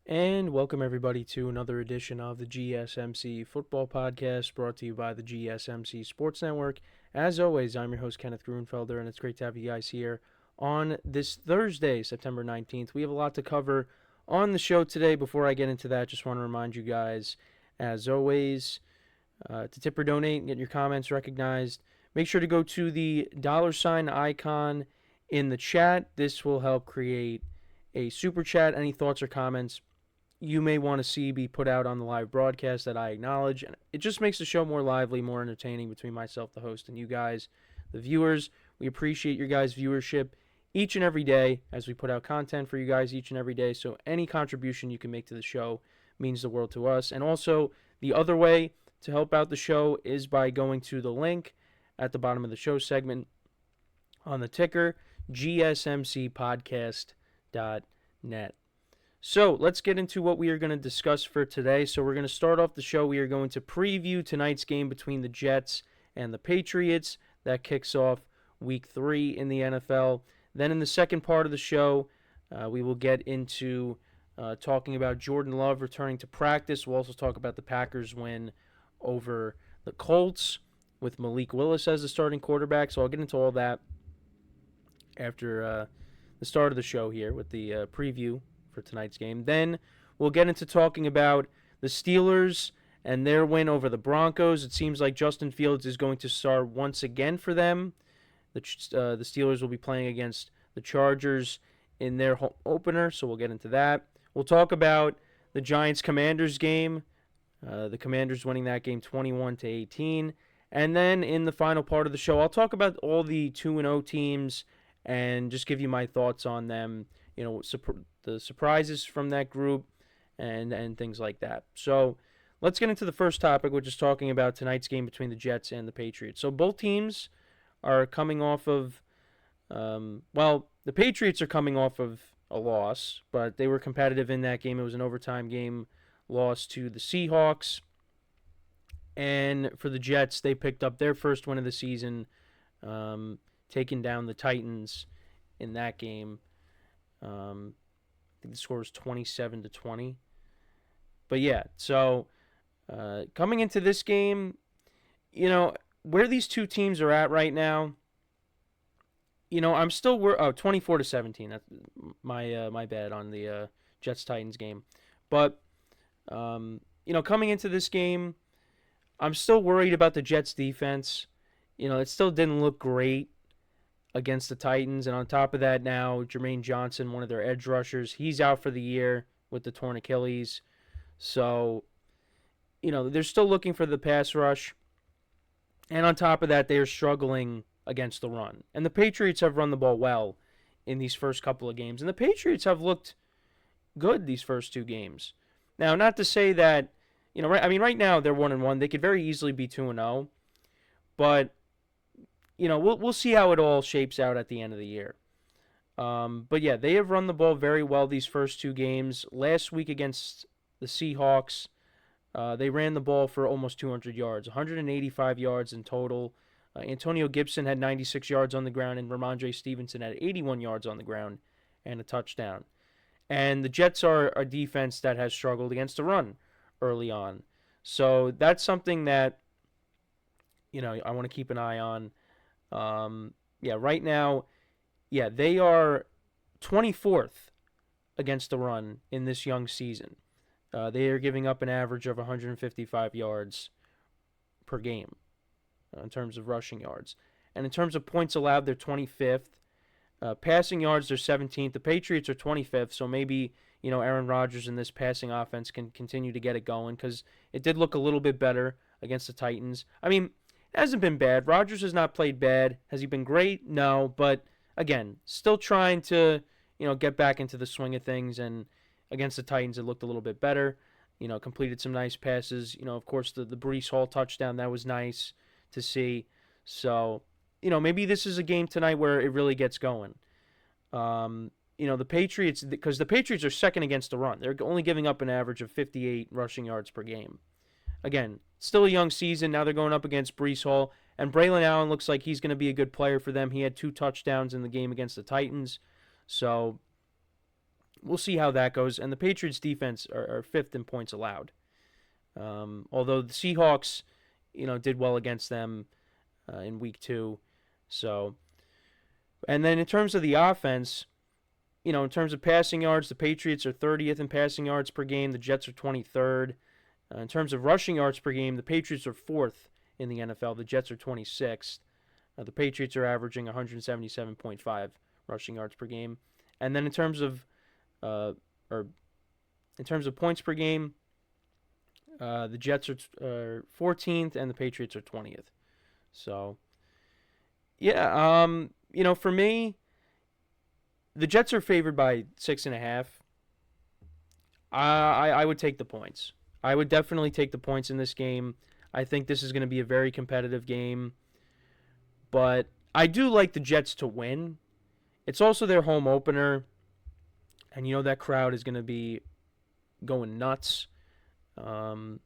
And welcome everybody to another edition of the GSMC Football Podcast brought to you by the GSMC Sports Network. As always, I'm your host, Kenneth Grunfelder, and it's great to have you guys here on this Thursday, September 19th. We have a lot to cover on the show today. Before I get into that, just want to remind you guys, as always, to tip or donate and get your comments recognized. Make sure to go to the $ icon in the chat. This will help create a super chat. Any thoughts or comments you may want to see be put out on the live broadcast that I acknowledge. And it just makes the show more lively, more entertaining between myself, the host, and you guys, the viewers. We appreciate your guys' viewership each and every day as we put out content for you guys each and every day. So any contribution you can make to the show means the world to us. And also, the other way to help out the show is by going to the link at the bottom of the show segment on the ticker, GSMCPodcast.net. So let's get into what we are going to discuss for today. So we're going to start off the show. We are going to preview tonight's game between the Jets and the Patriots. That kicks off Week 3 in the NFL. Then in the second part of the show, we will get into talking about Jordan Love returning to practice. We'll also talk about the Packers' win over the Colts with Malik Willis as the starting quarterback. So I'll get into all that after the start of the show here with the preview for tonight's game. Then we'll get into talking about the Steelers and their win over the Broncos. It seems like Justin Fields is going to start once again for them. The Steelers will be playing against the Chargers in their home opener, so we'll get into that. We'll talk about the Giants-Commanders game. The Commanders winning that game 21-18. And then in the final part of the show, I'll talk about all the 2-0 teams and just give you my thoughts on them. You know, the surprises from that group and things like that. So let's get into the first topic, which is talking about tonight's game between the Jets and the Patriots. So both teams are coming off of, the Patriots are coming off of a loss, but they were competitive in that game. It was an overtime game, loss to the Seahawks. And for the Jets, they picked up their first win of the season, taking down the Titans in that game. I think the score was 27-20. But yeah, so coming into this game, you know, where these two teams are at right now, you know, I'm still 24-17. That's my bad on the Jets Titans game. But you know, coming into this game, I'm still worried about the Jets defense. You know, it still didn't look great against the Titans. And on top of that now, Jermaine Johnson, one of their edge rushers, he's out for the year with the torn Achilles. So, you know, they're still looking for the pass rush. And on top of that, they are struggling against the run. And the Patriots have run the ball well in these first couple of games. And the Patriots have looked good these first two games. Now, not to say that, you know, right now they're 1-1. They could very easily be 2-0. But you know, we'll see how it all shapes out at the end of the year. But yeah, they have run the ball very well these first two games. Last week against the Seahawks, they ran the ball for almost 200 yards, 185 yards in total. Antonio Gibson had 96 yards on the ground, and Ramondre Stevenson had 81 yards on the ground and a touchdown. And the Jets are a defense that has struggled against the run early on. So that's something that, you know, I want to keep an eye on. Right now, they are 24th against the run in this young season. They are giving up an average of 155 yards per game in terms of rushing yards. And in terms of points allowed, they're 25th. Passing yards, they're 17th. The Patriots are 25th, so maybe, you know, Aaron Rodgers and this passing offense can continue to get it going because it did look a little bit better against the Titans. I mean, it hasn't been bad. Rodgers has not played bad. Has he been great? No, but again, still trying to, you know, get back into the swing of things. And against the Titans, it looked a little bit better. You know, completed some nice passes. You know, of course, the Breece Hall touchdown, that was nice to see. So, you know, maybe this is a game tonight where it really gets going. You know, the Patriots, because the Patriots are second against the run. They're only giving up an average of 58 rushing yards per game. Again, still a young season. Now they're going up against Breece Hall. And Braylon Allen looks like he's going to be a good player for them. He had 2 touchdowns in the game against the Titans. So, we'll see how that goes. And the Patriots defense are fifth in points allowed. Although the Seahawks, did well against them in week 2. So, and then in terms of the offense, in terms of passing yards, the Patriots are 30th in passing yards per game. The Jets are 23rd. In terms of rushing yards per game, the Patriots are 4th in the NFL. The Jets are 26th. The Patriots are averaging 177.5 rushing yards per game. And then in terms of points per game, the Jets are 14th and the Patriots are 20th. So, yeah, for me, the Jets are favored by 6.5. I would take the points. I would definitely take the points in this game. I think this is going to be a very competitive game. But I do like the Jets to win. It's also their home opener. And that crowd is going to be going nuts. And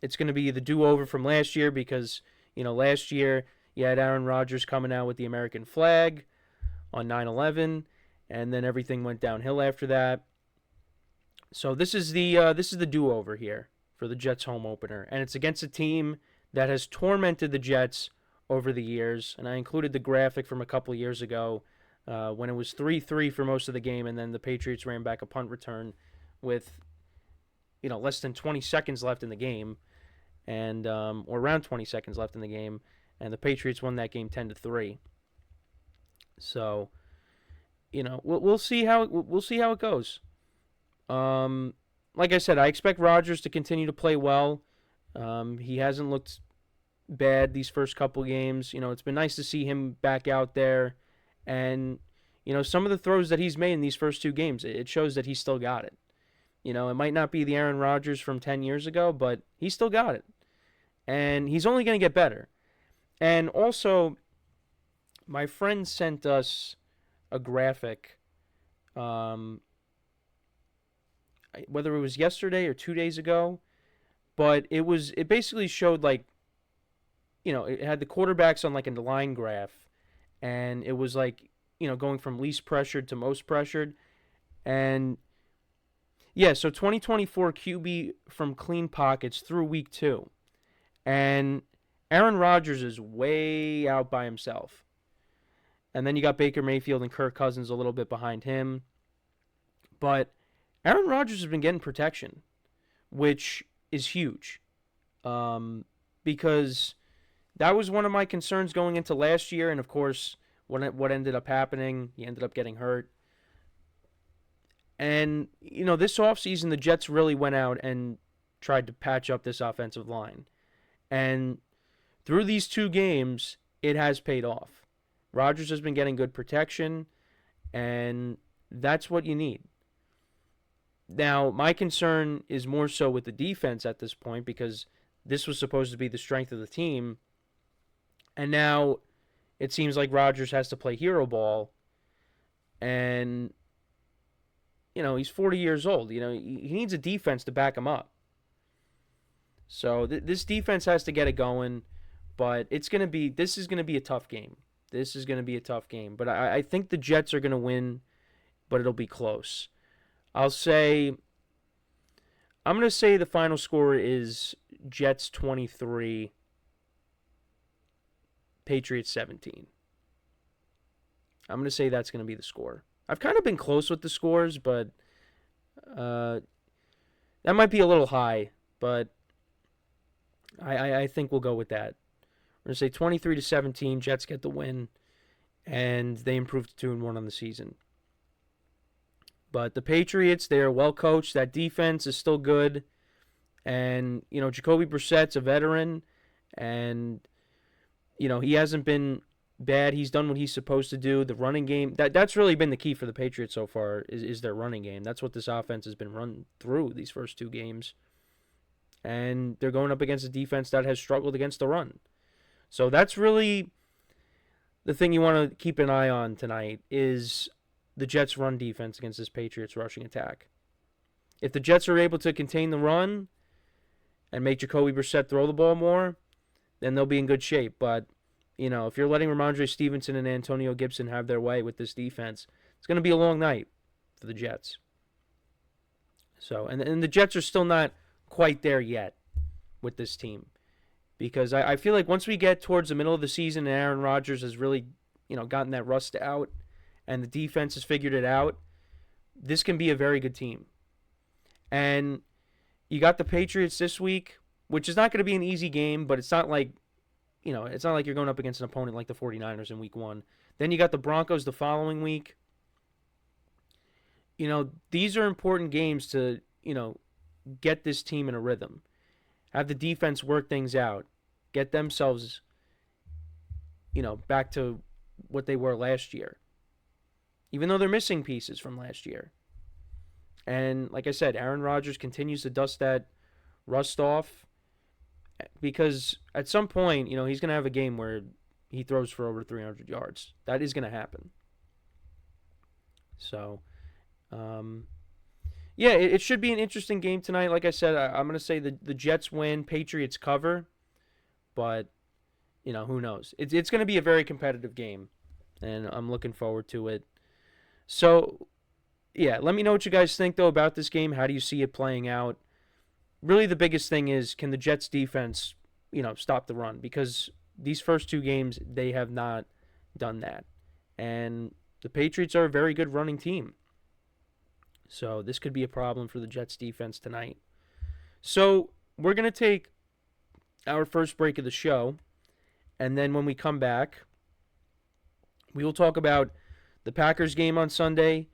it's going to be the do-over from last year because, last year you had Aaron Rodgers coming out with the American flag on 9/11, and then everything went downhill after that. So this is the do-over here for the Jets home opener, and it's against a team that has tormented the Jets over the years. And I included the graphic from a couple of years ago when it was 3-3 for most of the game, and then the Patriots ran back a punt return with less than 20 seconds left in the game, and or around 20 seconds left in the game, and the Patriots won that game 10-3. So, we'll see how it goes. Like I said, I expect Rodgers to continue to play well. He hasn't looked bad these first couple games. It's been nice to see him back out there, and some of the throws that he's made in these first 2 games, it shows that he's still got it. It might not be the Aaron Rodgers from 10 years ago, but he still got it. And he's only going to get better. And also, my friend sent us a graphic, whether it was yesterday or 2 days ago, but it basically showed it had the quarterbacks on a line graph, and it was going from least pressured to most pressured. And yeah, so 2024 QB from clean pockets through week 2. And Aaron Rodgers is way out by himself. And then you got Baker Mayfield and Kirk Cousins a little bit behind him. But Aaron Rodgers has been getting protection, which is huge. Because that was one of my concerns going into last year. And, of course, what ended up happening, he ended up getting hurt. And, this offseason, the Jets really went out and tried to patch up this offensive line. And through these 2 games, it has paid off. Rodgers has been getting good protection, and that's what you need. Now, my concern is more so with the defense at this point because this was supposed to be the strength of the team. And now it seems like Rodgers has to play hero ball. And, he's 40 years old. He needs a defense to back him up. So this defense has to get it going. But this is going to be a tough game. This is going to be a tough game. But I think the Jets are going to win, but it'll be close. I'm going to say the final score is Jets 23, Patriots 17. I'm going to say that's going to be the score. I've kind of been close with the scores, but that might be a little high, but I think we'll go with that. We're going to say 23-17, Jets get the win, and they improve to 2-1 on the season. But the Patriots, they are well coached. That defense is still good. And, Jacoby Brissett's a veteran. And, he hasn't been bad. He's done what he's supposed to do. The running game, that's really been the key for the Patriots so far is their running game. That's what this offense has been run through these first 2 games. And they're going up against a defense that has struggled against the run. So that's really the thing you want to keep an eye on tonight is the Jets' run defense against this Patriots rushing attack. If the Jets are able to contain the run and make Jacoby Brissett throw the ball more, then they'll be in good shape. But, if you're letting Ramondre Stevenson and Antonio Gibson have their way with this defense, it's going to be a long night for the Jets. So, and the Jets are still not quite there yet with this team, because I feel like once we get towards the middle of the season and Aaron Rodgers has really, gotten that rust out and the defense has figured it out, this can be a very good team. And you got the Patriots this week, which is not going to be an easy game, but it's not like, it's not like you're going up against an opponent like the 49ers in week 1. Then you got the Broncos the following week. These are important games to, get this team in a rhythm. Have the defense work things out. Get themselves, back to what they were last year. Even though they're missing pieces from last year. And like I said, Aaron Rodgers continues to dust that rust off, because at some point, he's going to have a game where he throws for over 300 yards. That is going to happen. So, yeah, it should be an interesting game tonight. Like I said, I'm going to say the Jets win, Patriots cover, but, who knows? It's going to be a very competitive game, and I'm looking forward to it. So, yeah, let me know what you guys think, though, about this game. How do you see it playing out? Really, the biggest thing is, can the Jets defense, stop the run? Because these first 2 games, they have not done that. And the Patriots are a very good running team. So this could be a problem for the Jets defense tonight. So we're going to take our first break of the show. And then when we come back, we will talk about the Packers game on Sunday.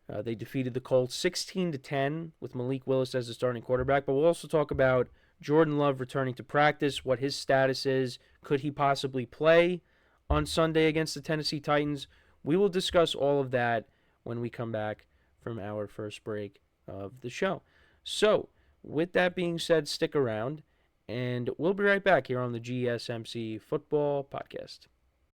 They defeated the Colts 16-10 with Malik Willis as the starting quarterback. But we'll also talk about Jordan Love returning to practice, what his status is. Could he possibly play on Sunday against the Tennessee Titans? We will discuss all of that when we come back from our first break of the show. So, with that being said, stick around, and we'll be right back here on the GSMC Football Podcast.